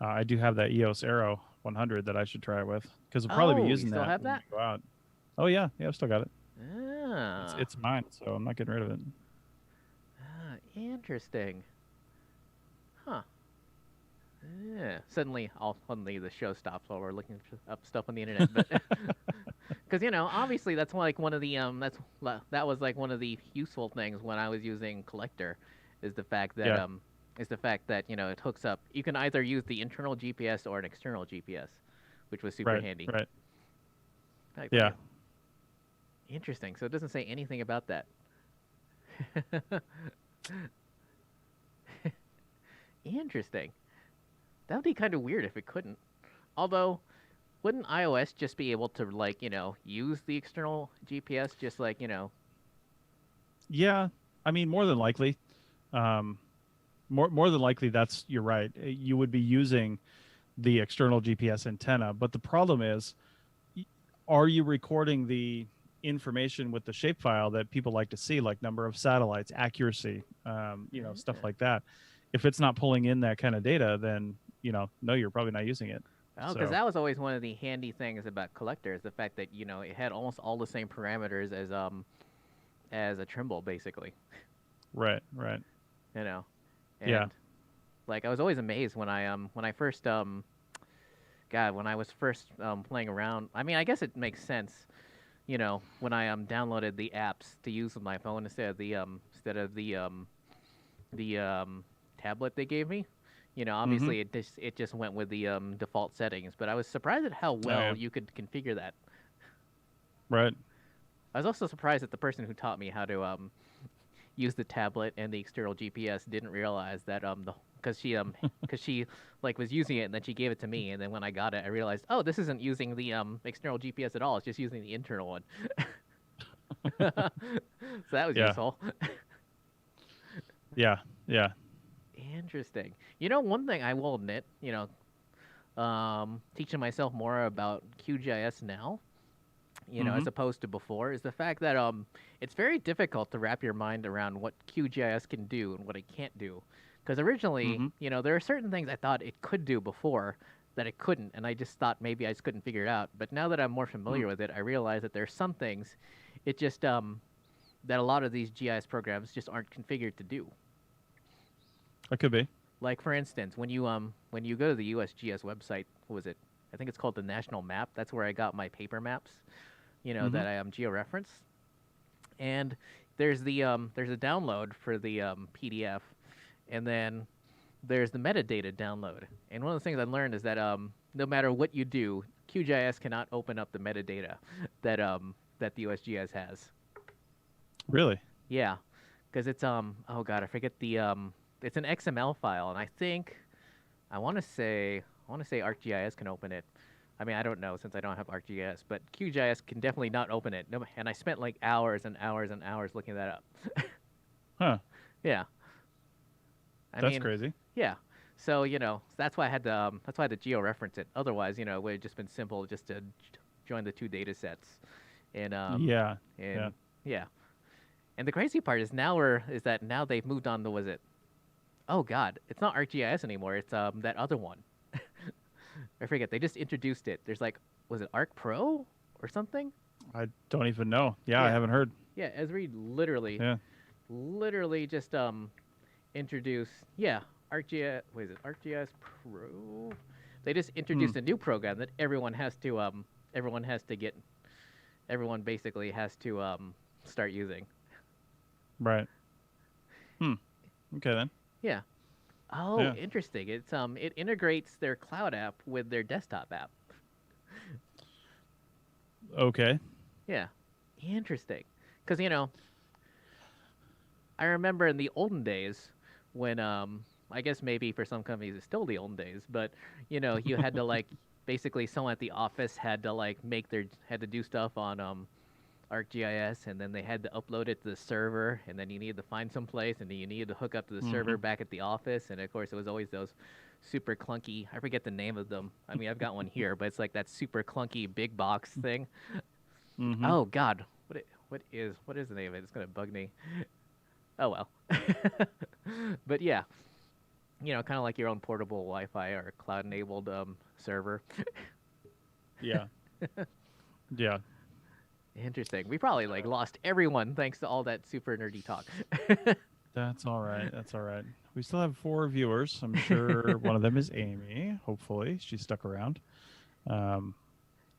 I do have that EOS Arrow 100 that I should try it with because I'll probably be using you still have that? Go out. Oh yeah, I've still got it. Ah. It's mine, so I'm not getting rid of it. Interesting. Huh. Yeah. Suddenly the show stops while we're looking up stuff on the internet, but because obviously that's like one of the that was like one of the useful things when I was using Collector, is the fact that it hooks up. You can either use the internal GPS or an external GPS, which was super handy. Right. Like, yeah. Interesting. So it doesn't say anything about that. Interesting. That would be kind of weird if it couldn't. Although, wouldn't iOS just be able to use the external GPS just like? Yeah, I mean more than likely. More than likely, you're right. You would be using the external GPS antenna, but the problem is, are you recording the information with the shapefile that people like to see, like number of satellites, accuracy, stuff like that? If it's not pulling in that kind of data, then no, you're probably not using it. Oh, because that was always one of the handy things about Collector, is the fact that it had almost all the same parameters as a Trimble, basically. Right. And, like I was always amazed when I first when I was first playing around. I mean, I guess it makes sense, when I downloaded the apps to use with my phone instead of the tablet they gave me. Obviously it just went with the default settings, but I was surprised at how well you could configure that. Right. I was also surprised that the person who taught me how to use the tablet and the external GPS didn't realize that because she like was using it and then she gave it to me, and then when I got it I realized, oh, this isn't using the external GPS at all, it's just using the internal one. So that was useful. Yeah. Interesting. One thing I will admit, teaching myself more about QGIS now, as opposed to before, is the fact that it's very difficult to wrap your mind around what QGIS can do and what it can't do. Because originally, there are certain things I thought it could do before that it couldn't, and I just thought maybe I just couldn't figure it out. But now that I'm more familiar with it, I realize that there are some things it just that a lot of these GIS programs just aren't configured to do. That could be. Like, for instance, when you go to the USGS website, what was it? I think it's called the National Map. That's where I got my paper maps, that I Georeference. And there's a download for the PDF, and then there's the metadata download. And one of the things I learned is that no matter what you do, QGIS cannot open up the metadata that the USGS has. Really? Yeah, because it's oh god, I forget the it's an XML file, and I want to say ArcGIS can open it. I mean, I don't know since I don't have ArcGIS, but QGIS can definitely not open it. No, and I spent like hours and hours and hours looking that up. Huh. Yeah. That's crazy. Yeah. So, that's why I had to georeference it. Otherwise, it would have just been simple just to join the two data sets. And yeah. And the crazy part is now they've moved on to, was it? Oh god, it's not ArcGIS anymore. It's that other one. I forget. They just introduced it. There's like, was it Arc Pro or something? I don't even know. Yeah, I haven't heard. Yeah, Esri literally just introduced ArcGIS. What is it? ArcGIS Pro. They just introduced a new program that everyone basically has to start using. Right. Okay then. Yeah. Oh, yeah. Interesting. It's it integrates their cloud app with their desktop app. Okay. Yeah. Interesting. Because I remember in the olden days when I guess maybe for some companies it's still the olden days, but you had to like basically someone at the office had to do stuff on ArcGIS, and then they had to upload it to the server, and then you needed to find some place, and then you needed to hook up to the server back at the office, and of course it was always those super clunky, I forget the name of them. I mean, I've got one here, but it's like that super clunky big box thing. Oh god, what is the name of it? It's gonna bug me. Oh well. But yeah, kind of like your own portable Wi-Fi or cloud-enabled server. Yeah. Yeah. Interesting. We probably lost everyone thanks to all that super nerdy talk. That's all right. That's all right. We still have 4 viewers. I'm sure one of them is Amy. Hopefully, she's stuck around.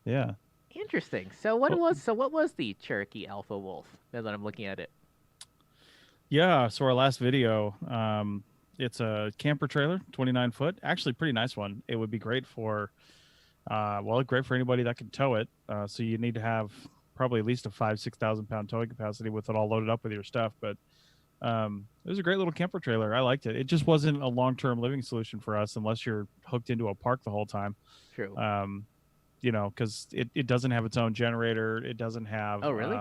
Yeah. Interesting. So what was the Cherokee Alpha Wolf? Now that I'm looking at it. Yeah. So our last video, it's a camper trailer, 29 foot. Actually, pretty nice one. It would be great for, great for anybody that can tow it. So you need to have probably at least a 5,000-6,000 pound towing capacity with it all loaded up with your stuff. But it was a great little camper trailer. I liked it. It just wasn't a long-term living solution for us unless you're hooked into a park the whole time. True. Because it doesn't have its own generator. It doesn't have. Oh, really?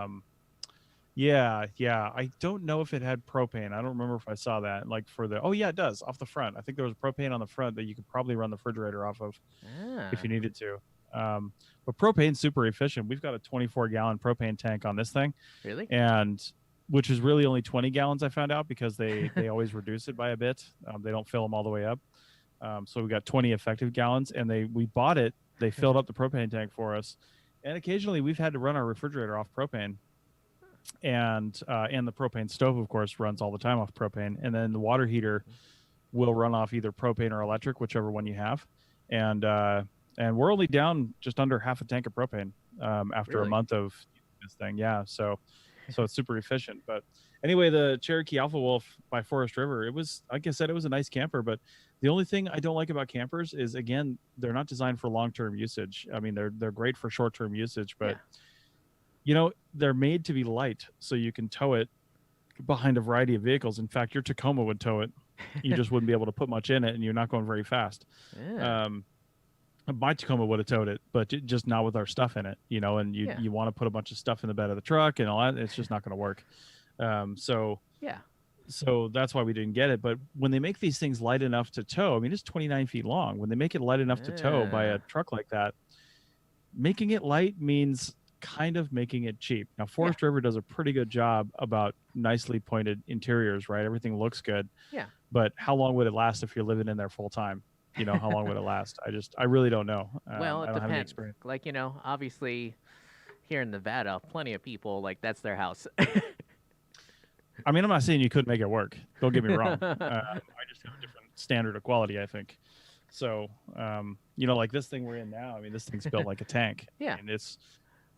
Yeah. I don't know if it had propane. I don't remember if I saw that. Oh yeah, it does off the front. I think there was propane on the front that you could probably run the refrigerator off of if you needed to. But propane's super efficient. We've got a 24-gallon propane tank on this thing. Really? And which is really only 20 gallons, I found out, because they always reduce it by a bit. They don't fill them all the way up. So we got 20 effective gallons, and we bought it. They filled up the propane tank for us. And occasionally we've had to run our refrigerator off propane. And the propane stove, of course, runs all the time off propane. And then the water heater will run off either propane or electric, whichever one you have. And we're only down just under half a tank of propane after a month of this thing. Yeah, so it's super efficient. But anyway, the Cherokee Alpha Wolf by Forest River, it was, like I said, it was a nice camper. But the only thing I don't like about campers is, again, they're not designed for long-term usage. I mean, they're great for short-term usage, but they're made to be light, so you can tow it behind a variety of vehicles. In fact, your Tacoma would tow it. You just wouldn't be able to put much in it, and you're not going very fast. Yeah. My Tacoma would have towed it, but just not with our stuff in it, and you want to put a bunch of stuff in the bed of the truck and all that. It's just not going to work. So that's why we didn't get it. But when they make these things light enough to tow, I mean, it's 29 feet long. When they make it light enough to tow by a truck like that, making it light means kind of making it cheap. Now, Forest River does a pretty good job about nicely pointed interiors, right? Everything looks good. Yeah. But how long would it last if you're living in there full time? How long would it last? I really don't know. Well, it I don't have any depends. experience. Obviously, here in Nevada, plenty of people that's their house. I mean, I'm not saying you couldn't make it work. Don't get me wrong. I just have a different standard of quality, I think. So, like this thing we're in now. I mean, this thing's built like a tank. Yeah. And it's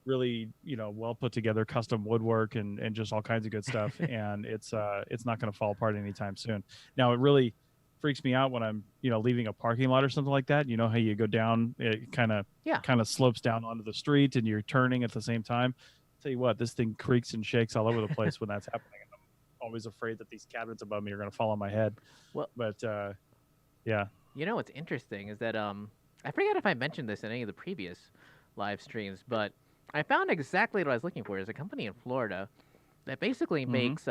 really, well put together custom woodwork and just all kinds of good stuff. And it's not going to fall apart anytime soon. Now, it really freaks me out when I'm, leaving a parking lot or something like that. You know how you go down, it kind of slopes down onto the street and you're turning at the same time. Tell you what, this thing creaks and shakes all over the place when that's happening. And I'm always afraid that these cabinets above me are going to fall on my head. Well, but yeah. What's interesting is that I forget if I mentioned this in any of the previous live streams, but I found exactly what I was looking for. There's a company in Florida that basically makes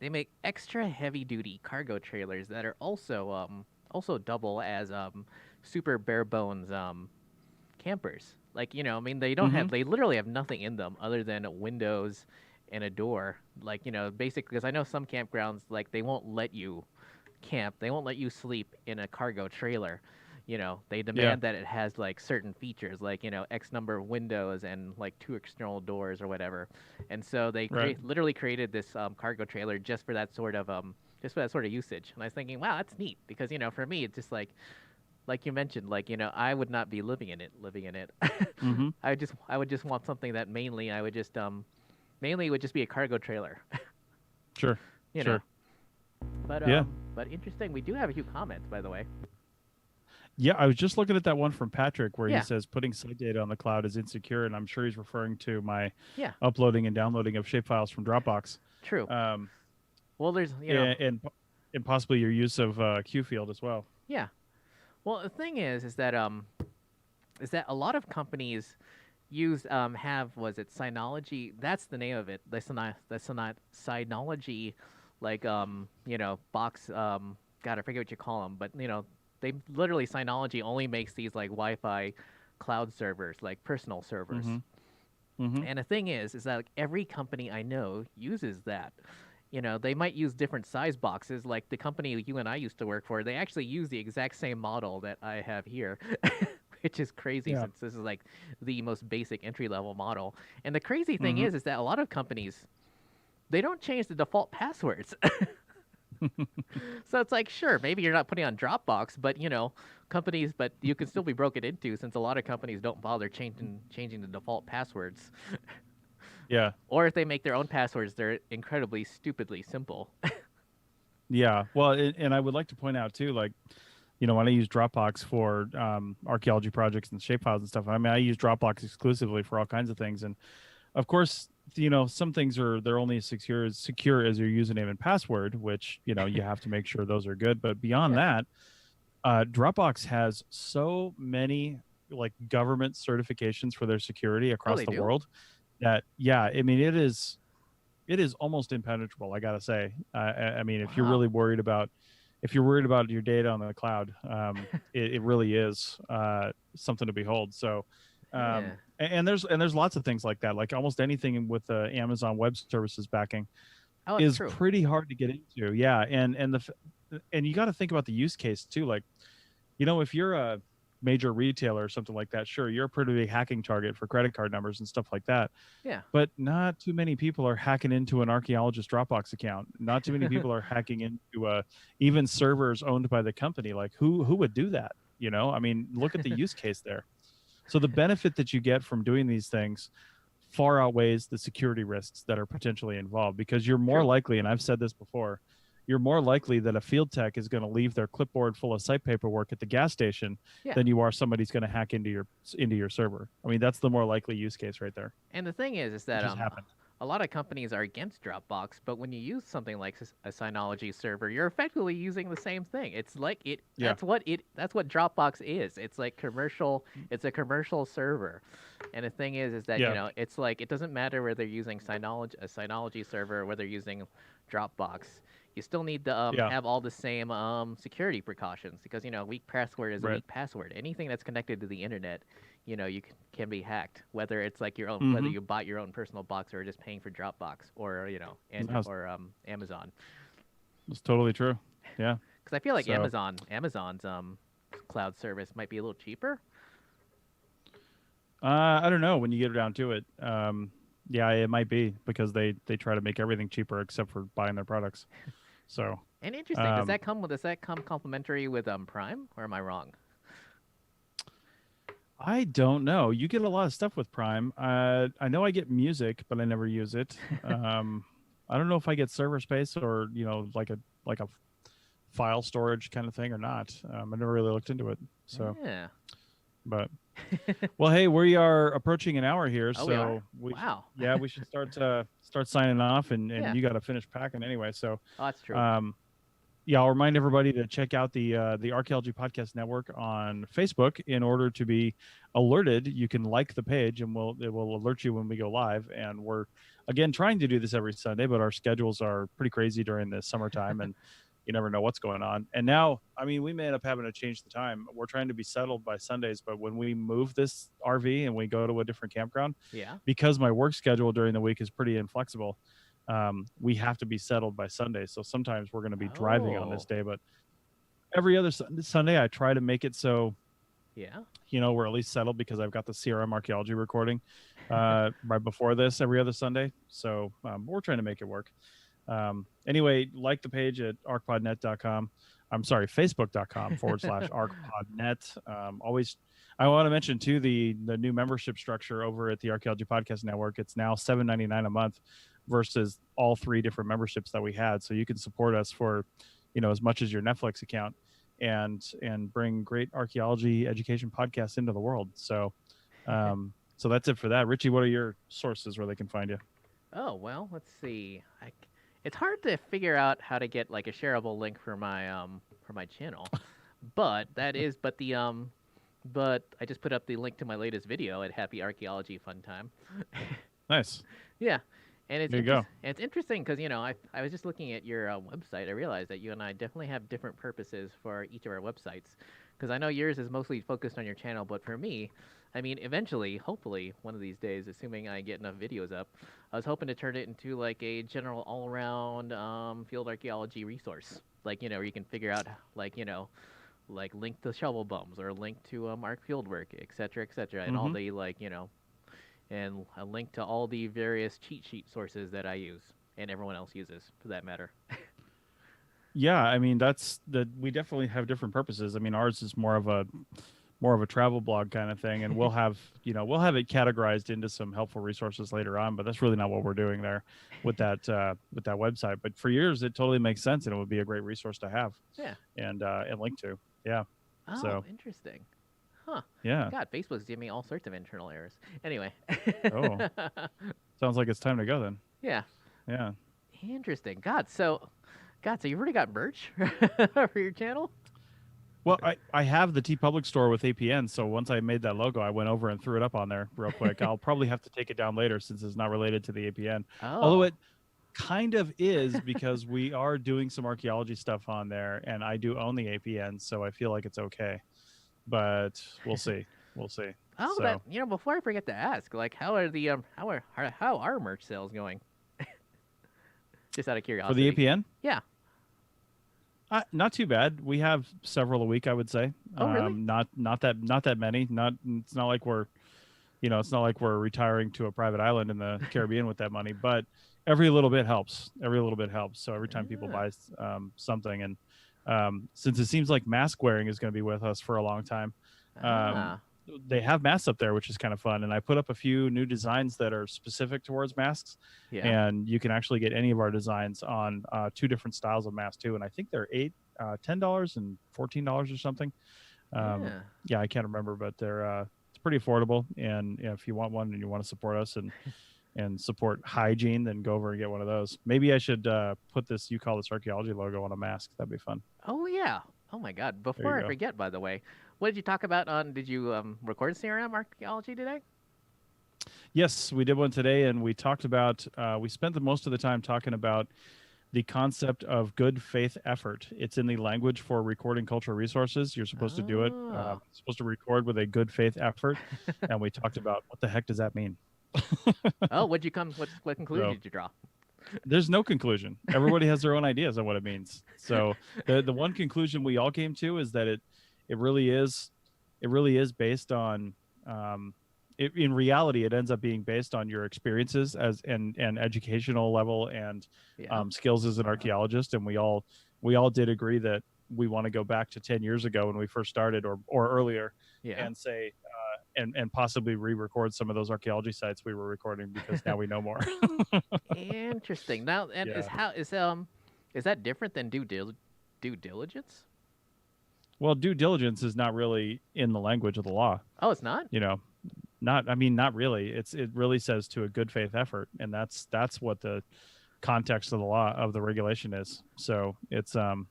they make extra heavy duty cargo trailers that are also double as super bare bones campers. Like, I mean, they don't have, they literally have nothing in them other than windows and a door. Like, basically, because I know some campgrounds, like, they won't let you camp, they won't let you sleep in a cargo trailer. They demand that it has like certain features, like X number of windows and like 2 external doors or whatever. And so they literally created this cargo trailer just for that sort of usage. And I was thinking, wow, that's neat, because for me it's just like you mentioned, like I would not be living in it. I would just want something that mainly would just be a cargo trailer. Sure. Know. But but interesting. We do have a few comments, by the way. Yeah, I was just looking at that one from Patrick where he says putting site data on the cloud is insecure, and I'm sure he's referring to my uploading and downloading of shapefiles from Dropbox. True. Well, there's and possibly your use of QField as well. Yeah. Well, the thing is that a lot of companies use was it Synology? That's the name of it. The Synology, like box. God, I forget what you call them, but they literally, Synology only makes these like Wi-Fi cloud servers, like personal servers. And the thing is that like, every company I know uses that. They might use different size boxes. Like the company you and I used to work for, they actually use the exact same model that I have here, which is crazy since this is like the most basic entry-level model. And the crazy thing is that a lot of companies, they don't change the default passwords. So it's like, sure, maybe you're not putting on Dropbox, but companies, but you can still be broken into, since a lot of companies don't bother changing the default passwords. Yeah. Or if they make their own passwords, they're incredibly stupidly simple. Yeah. Well, and I would like to point out too, like, when I use Dropbox for archaeology projects and shapefiles and stuff, I mean, I use Dropbox exclusively for all kinds of things, and of course, some things they're only as secure as your username and password, which you have to make sure those are good. But beyond that, Dropbox has so many like government certifications for their security across the world that I mean it is almost impenetrable. I gotta say, I mean, if you're really worried about your data on the cloud, it really is something to behold. So. And there's lots of things like that. Like almost anything with Amazon Web Services backing is pretty hard to get into. Yeah, and you got to think about the use case too. Like, if you're a major retailer or something like that, sure, you're a pretty big hacking target for credit card numbers and stuff like that. Yeah. But not too many people are hacking into an archaeologist Dropbox account. Not too many people are hacking into even servers owned by the company. Like who would do that? I mean, look at the use case there. So the benefit that you get from doing these things far outweighs the security risks that are potentially involved, because you're more likely, and I've said this before, you're more likely that a field tech is going to leave their clipboard full of site paperwork at the gas station than you are somebody's going to hack into your server. I mean, that's the more likely use case right there. And the thing is that a lot of companies are against Dropbox, but when you use something like a Synology server, you're effectively using the same thing. It's like that's what Dropbox is. It's like commercial. It's a commercial server. And the thing is that it's like, it doesn't matter whether you're using a Synology server or whether you're using Dropbox. You still need to have all the same security precautions, because weak password is a weak password. Anything that's connected to the internet, you can be hacked, whether it's like your own, whether you bought your own personal box or just paying for Dropbox or Amazon. It's totally true. Yeah. Because I feel like Amazon's cloud service might be a little cheaper. I don't know, when you get down to it. Yeah, it might be, because they try to make everything cheaper except for buying their products. So. And interesting, does that come complimentary with Prime, or am I wrong? I don't know. You get a lot of stuff with Prime. I know I get music, but I never use it. I don't know if I get server space or like a file storage kind of thing or not. I never really looked into it. So Yeah. But well, hey, we are approaching an hour here, Oh, so wow. we should start signing off, and Yeah. you got to finish packing anyway. So Oh, that's true. Yeah, I'll remind everybody to check out the Archaeology Podcast Network on Facebook in order to be alerted. You can like the page, and it will alert you when we go live. And we're again trying to do this every Sunday, but our schedules are pretty crazy during the summertime, and you never know what's going on. And now, I mean, we may end up having to change the time. We're trying to be settled by Sundays, but when we move this RV and we go to a different campground, because my work schedule during the week is pretty inflexible, we have to be settled by Sunday. So sometimes we're going to be driving on this day, but every other Sunday I try to make it so, we're at least settled because I've got the CRM archaeology recording right before this every other Sunday. So we're trying to make it work. Anyway, like the page at arcpodnet.com. I'm sorry, facebook.com/arcpodnet. Always, I want to mention too the new membership structure over at the Archaeology Podcast Network. It's now $7.99 a month versus all 3 different memberships that we had. So you can support us for, as much as your Netflix account, and bring great archaeology education podcasts into the world. So, so that's it for that. Richie, what are your sources where they can find you? Oh, well, let's see. It's hard to figure out how to get like a shareable link for my channel, but I just put up the link to my latest video at Happy Archaeology Fun Time. Nice. Yeah, and it's there you go. And it's interesting because I was just looking at your website. I realized that you and I definitely have different purposes for each of our websites. Because I know yours is mostly focused on your channel, but for me, I mean, eventually, hopefully, one of these days, assuming I get enough videos up, I was hoping to turn it into like a general all-around field archaeology resource. Like, where you can figure out, like, like link to shovel bums or link to ARC fieldwork, et cetera, and all the, like, and a link to all the various cheat sheet sources that I use and everyone else uses, for that matter. Yeah, I mean, we definitely have different purposes. I mean, ours is more of a travel blog kind of thing, and we'll have it categorized into some helpful resources later on, but that's really not what we're doing there with that website. But for yours, it totally makes sense, and it would be a great resource to have. Yeah. And link to. Yeah. Oh, so interesting. Huh. Yeah. God, Facebook's giving me all sorts of internal errors. Anyway. Oh. Sounds like it's time to go then. Yeah. Yeah. Interesting. God, so you've already got merch for your channel? Well, I have the TeePublic store with APN, so once I made that logo, I went over and threw it up on there real quick. I'll probably have to take it down later since it's not related to the APN. Oh. Although it kind of is, because we are doing some archaeology stuff on there, and I do own the APN, so I feel like it's okay. But we'll see. We'll see. Oh, so. Before I forget to ask, like, how are the how are merch sales going? Just out of curiosity. For the APN? Yeah. Not too bad. We have several a week, I would say. Oh, really? Not that many. It's not like we're, it's not like we're retiring to a private island in the Caribbean with that money. But every little bit helps. So every time people buy something, and since it seems like mask wearing is going to be with us for a long time, they have masks up there, which is kind of fun. And I put up a few new designs that are specific towards masks. Yeah. And you can actually get any of our designs on 2 different styles of mask too. And I think they're $10 and $14 or something. Yeah, I can't remember, but they're it's pretty affordable. And if you want one and you want to support us and support hygiene, then go over and get one of those. Maybe I should put this "You Call This Archaeology" logo on a mask. That'd be fun. Oh yeah. Oh my God. Before I forget, by the way, what did you talk about did you record CRM archaeology today? Yes, we did one today, and we talked about, we spent most of the time talking about the concept of good faith effort. It's in the language for recording cultural resources. You're supposed to do it. You're supposed to record with a good faith effort. And we talked about what the heck does that mean? Oh, what conclusion did you draw? There's no conclusion. Everybody has their own ideas on what it means. So the one conclusion we all came to is that it really is based on, in reality, it ends up being based on your experiences and educational level and skills as an archaeologist. And we all did agree that we want to go back to 10 years ago when we first started or earlier and say, and possibly re-record some of those archaeology sites we were recording because now we know more. Interesting. Now, and is that different than due diligence? Well, due diligence is not really in the language of the law. Oh, it's not? Not really. It really says to a good faith effort, and that's what the context of the law of the regulation is. So it's so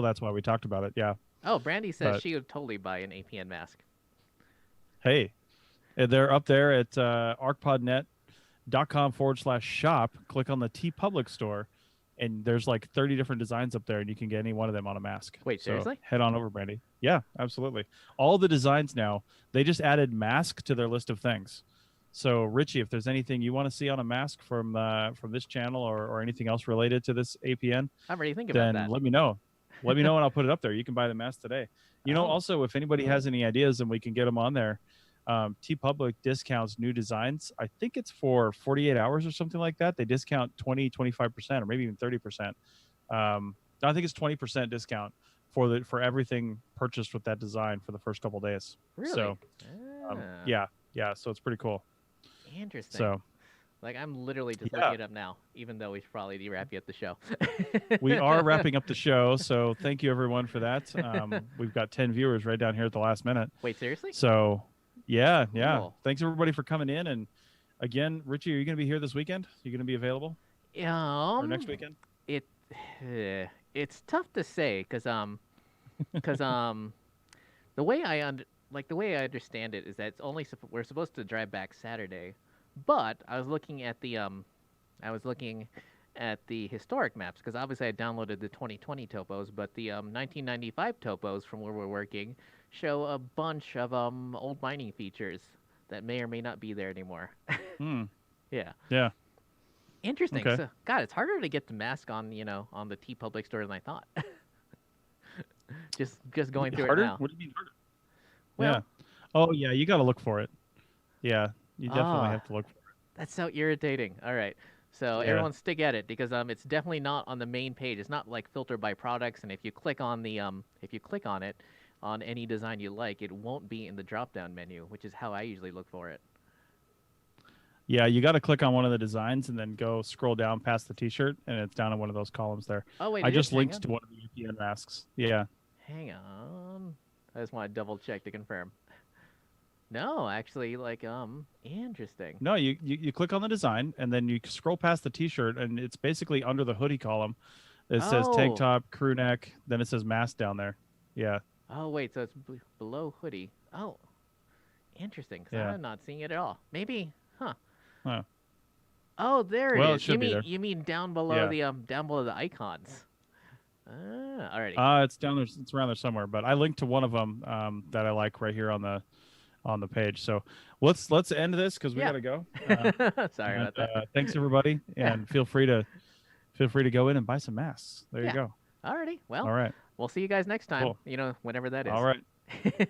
that's why we talked about it. Yeah. Oh, Brandy says she would totally buy an APN mask. Hey, they're up there at arcpodnet.com/shop. Click on the TeePublic store, and there's like 30 different designs up there, and you can get any one of them on a mask. Wait, seriously? So head on over, Brandy. Yeah, absolutely. All the designs now, they just added mask to their list of things. So, Richie, if there's anything you want to see on a mask from this channel or anything else related to this APN, I'm already thinking about that. Then let me know. Let me know, and I'll put it up there. You can buy the mask today. Also, if anybody has any ideas, and we can get them on there. TeePublic discounts new designs. I think it's for 48 hours or something like that. They discount 20, 25%, or maybe even 30%. I think it's 20% discount for everything purchased with that design for the first couple of days. Really? So, yeah. So it's pretty cool. Interesting. So, like, I'm literally just looking it up now, even though we should probably be wrapping up the show. We are wrapping up the show, so thank you everyone for that. We've got 10 viewers right down here at the last minute. Wait, seriously? So, yeah. Cool. Thanks everybody for coming in. And again, Richie, are you going to be here this weekend? Are you going to be available? Or next weekend? It's tough to say because the way I understand it is that it's only we're supposed to drive back Saturday, but I was looking at the historic maps because obviously I downloaded the 2020 topos, but the 1995 topos from where we're working show a bunch of old mining features that may or may not be there anymore. Yeah. Interesting. Okay. So, God, it's harder to get the mask on the TeePublic store than I thought. just going through harder? it now. What do you mean harder? Well, yeah. Oh yeah, you got to look for it. Yeah, you definitely have to look for it. That's so irritating. All right. So everyone stick at it because it's definitely not on the main page. It's not like filtered by products, and if you click on it on any design you like, it won't be in the drop-down menu, which is how I usually look for it. Yeah, you got to click on one of the designs and then go scroll down past the T-shirt, and it's down in one of those columns there. Oh wait, I just linked to one of the EPN masks. Yeah. Hang on, I just want to double check to confirm. No, actually, interesting. No, you click on the design and then you scroll past the T-shirt, and it's basically under the hoodie column. It says tank top, crew neck, then it says mask down there. Yeah. Oh wait, so it's below hoodie. Oh, interesting. Because I'm not seeing it at all. Maybe, huh? Oh, there it is. Well, it should be there. You mean down below the icons? Alrighty. It's down there. It's around there somewhere. But I linked to one of them that I like right here on the page. So let's end this because we gotta go. Sorry about that. Thanks everybody, and feel free to go in and buy some masks. There you go. Alrighty. Well. All right. We'll see you guys next time. Cool. Whenever that is. All right.